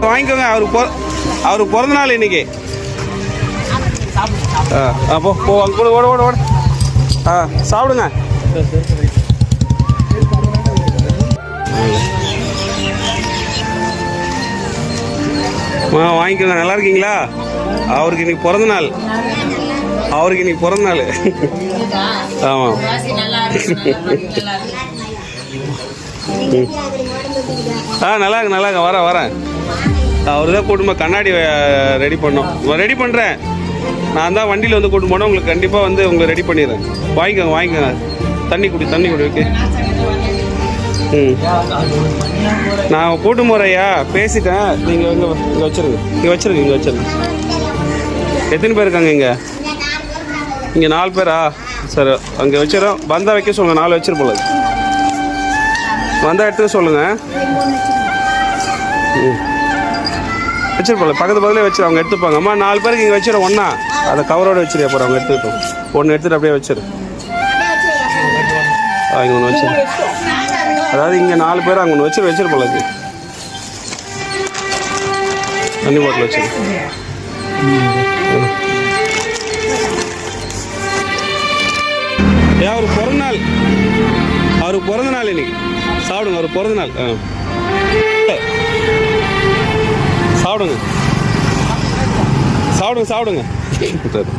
வாங்கிக்கோங்க. அவருக்கு பிறந்த நாள் இன்னைக்கு. போ போ அங்கே கூட ஓட ஓட ஓட. சாப்பிடுங்க. வாங்கிக்கோங்க. நல்லா இருக்கீங்களா? அவருக்கு இன்னைக்கு பிறந்த நாள். ஆமாம். நல்லாங்க வரேன். அவரு தான் கூட்டுமா கண்ணாடி ரெடி ரெடி பண்ணுறேன். நான் தான் வண்டியில் வந்து கூட்டு போனால் உங்களுக்கு கண்டிப்பாக வந்து உங்களை ரெடி பண்ணிடுறேன். வாங்கிக்கோங்க. தண்ணி குடி ஓகே. நான் கூட்டு முறையா பேசிட்டேன். நீங்கள் இங்கே வச்சுருங்க. எத்தனை பேர் இருக்காங்க இங்கே 4 பேரா? சரி, அங்கே வச்சிடறோம். வந்தால் வைக்க சொல்லுங்கள். 4 வச்சிருப்போம். வந்தால் எடுத்துக்க சொல்லுங்கள். வச்சிருப்போம்ல, பக்கத்துலேயே வச்சிரு. அவங்க எடுத்துப்பாங்க. அம்மா 4 பேருக்கு இங்கே வச்சிடும். ஒன்றா அதை கவரோடு வச்சிரு. அப்புறம் அவங்க எடுத்துக்கிட்டோம். ஒன்று எடுத்துகிட்டு அப்படியே வச்சிரு. இங்கே ஒன்று வச்சிரு. அதாவது இங்கே 4 பேர் அங்கே ஒன்று வச்சிருப்போம்ல. அது தண்ணி பாட்டில் வச்சிரு. அவருக்கு பிறந்த நாள் இன்னைக்கு. சாப்பிடுங்க. அவருக்கு பிறந்த நாள். சாப்பிடுங்க. சரி.